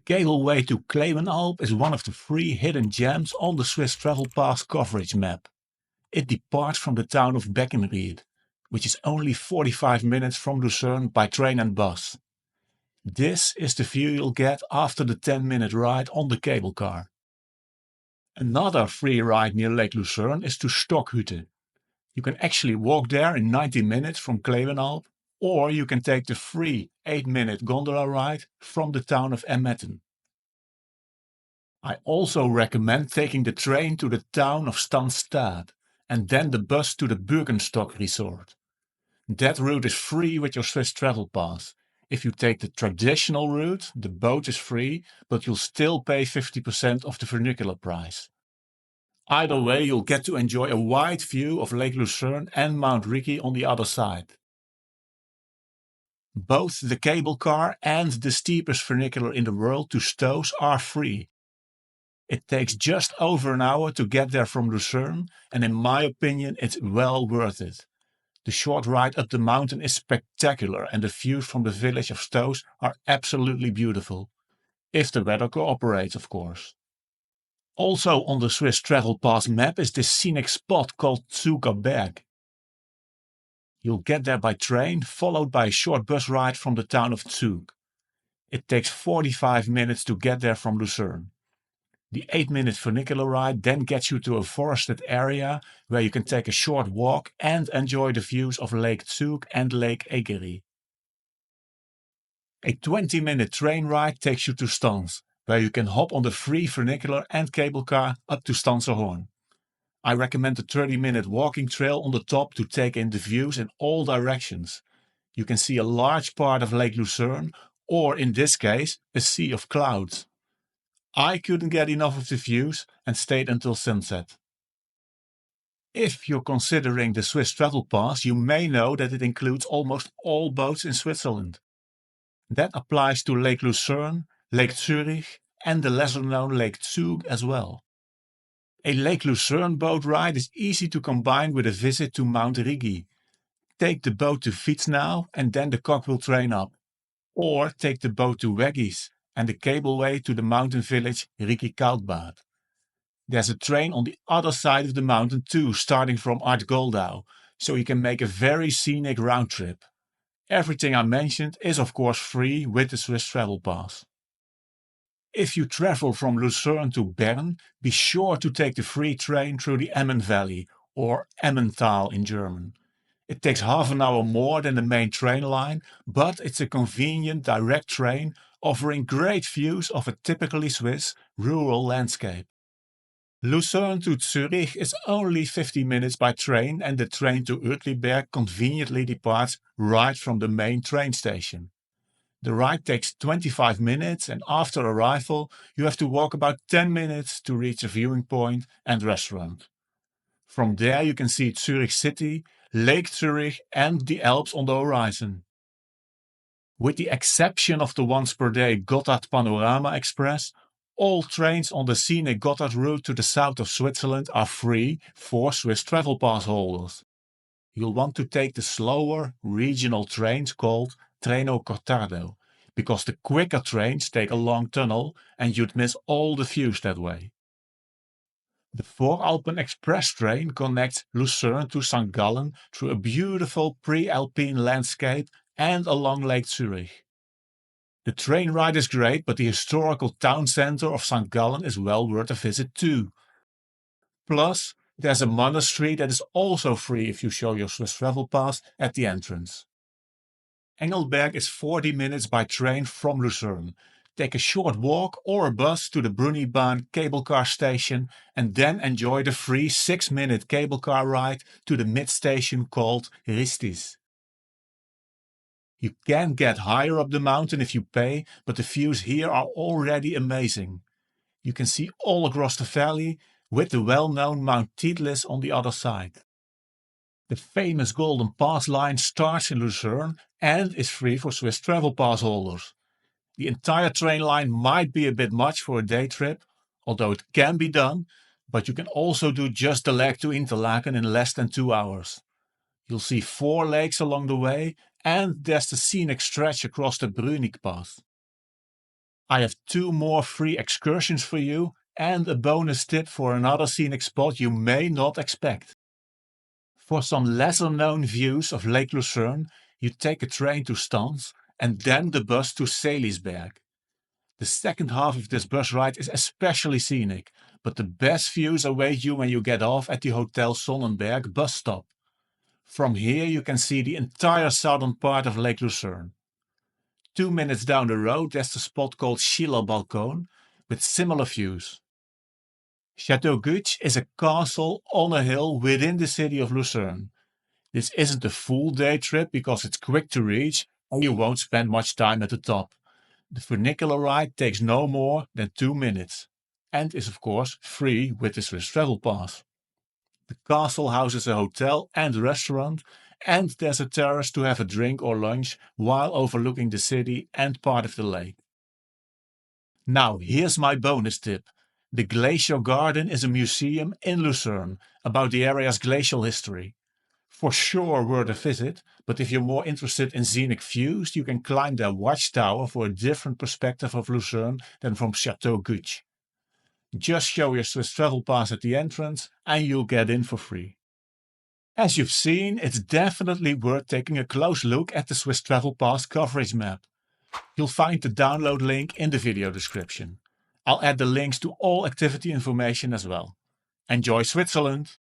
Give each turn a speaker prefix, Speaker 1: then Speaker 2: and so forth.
Speaker 1: cableway to Klevenalp is one of the 3 hidden gems on the Swiss Travel Pass coverage map. It departs from the town of Beckenried, which is only 45 minutes from Lucerne by train and bus. This is the view you'll get after the 10-minute ride on the cable car. Another free ride near Lake Lucerne is to Stockhütte. You can actually walk there in 90 minutes from Klevenalp, or you can take the free 8-minute gondola ride from the town of Emmetten. I also recommend taking the train to the town of Stanstad and then the bus to the Bürgenstock resort. That route is free with your Swiss Travel Pass. If you take the traditional route, the boat is free, but you'll still pay 50% of the funicular price. Either way, you'll get to enjoy a wide view of Lake Lucerne and Mount Rigi on the other side. Both the cable car and the steepest funicular in the world to Stoos are free. It takes just over an hour to get there from Lucerne, and in my opinion it's well worth it. The short ride up the mountain is spectacular and the views from the village of Stoos are absolutely beautiful. If the weather cooperates, of course. Also on the Swiss Travel Pass map is this scenic spot called Zuger Berg. You'll get there by train, followed by a short bus ride from the town of Zug. It takes 45 minutes to get there from Lucerne. The 8-minute funicular ride then gets you to a forested area where you can take a short walk and enjoy the views of Lake Zug and Lake Egerie. A 20-minute train ride takes you to Stans, where you can hop on the free funicular and cable car up to Stanserhorn. I recommend the 30-minute walking trail on the top to take in the views in all directions. You can see a large part of Lake Lucerne, or in this case, a sea of clouds. I couldn't get enough of the views and stayed until sunset. If you're considering the Swiss Travel Pass, you may know that it includes almost all boats in Switzerland. That applies to Lake Lucerne, Lake Zurich, and the lesser-known Lake Zug as well. A Lake Lucerne boat ride is easy to combine with a visit to Mount Rigi. Take the boat to Vitznau and then the cogwheel train up. Or take the boat to Weggis and the cableway to the mountain village Rigi Koudbad. There's a train on the other side of the mountain too, starting from Aartsgoldau, so you can make a very scenic round trip. Everything I mentioned is of course free with the Swiss Travel Pass. If you travel from Lucerne to Bern, be sure to take the free train through the Emmen Valley, or Emmental in German. It takes half an hour more than the main train line, but it's a convenient direct train offering great views of a typically Swiss rural landscape. Lucerne to Zurich is only 50 minutes by train and the train to Uetliberg conveniently departs right from the main train station. The ride takes 25 minutes and after arrival you have to walk about 10 minutes to reach a viewing point and restaurant. From there you can see Zurich City, Lake Zurich and the Alps on the horizon. With the exception of the once per day Gotthard Panorama Express, all trains on the scenic Gotthard route to the south of Switzerland are free for Swiss Travel Pass holders. You'll want to take the slower regional trains called Treno Cortado, because the quicker trains take a long tunnel and you'd miss all the views that way. The Voralpen Express train connects Lucerne to St. Gallen through a beautiful pre-alpine landscape and along Lake Zurich. The train ride is great, but the historical town center of St. Gallen is well worth a visit too. Plus, there's a monastery that is also free if you show your Swiss Travel Pass at the entrance. Engelberg is 40 minutes by train from Lucerne. Take a short walk or a bus to the Brunibahn cable car station and then enjoy the free 6-minute cable car ride to the mid-station called Ristis. You can get higher up the mountain if you pay, but the views here are already amazing. You can see all across the valley with the well-known Mount Titlis on the other side. The famous Golden Pass line starts in Lucerne and is free for Swiss Travel Pass holders. The entire train line might be a bit much for a day trip, although it can be done, but you can also do just the leg to Interlaken in less than 2 hours. You'll see 4 lakes along the way and there's the scenic stretch across the Brünig Pass. I have 2 more free excursions for you and a bonus tip for another scenic spot you may not expect. For some lesser known views of Lake Lucerne, you take a train to Stans and then the bus to Seelisberg. The second half of this bus ride is especially scenic, but the best views await you when you get off at the Hotel Sonnenberg bus stop. From here you can see the entire southern part of Lake Lucerne. 2 minutes down the road there's the spot called Schillerbalkon with similar views. Chateau Guch is a castle on a hill within the city of Lucerne. This isn't a full day trip because it's quick to reach and you won't spend much time at the top. The funicular ride takes no more than 2 minutes and is of course free with the Swiss Travel Pass. The castle houses a hotel and restaurant, and there's a terrace to have a drink or lunch while overlooking the city and part of the lake. Now here's my bonus tip. The Glacier Garden is a museum in Lucerne about the area's glacial history. For sure worth a visit, but if you're more interested in scenic views, you can climb their watchtower for a different perspective of Lucerne than from Chateau Guch. Just show your Swiss Travel Pass at the entrance and you'll get in for free. As you've seen, it's definitely worth taking a close look at the Swiss Travel Pass coverage map. You'll find the download link in the video description. I'll add the links to all activity information as well. Enjoy Switzerland!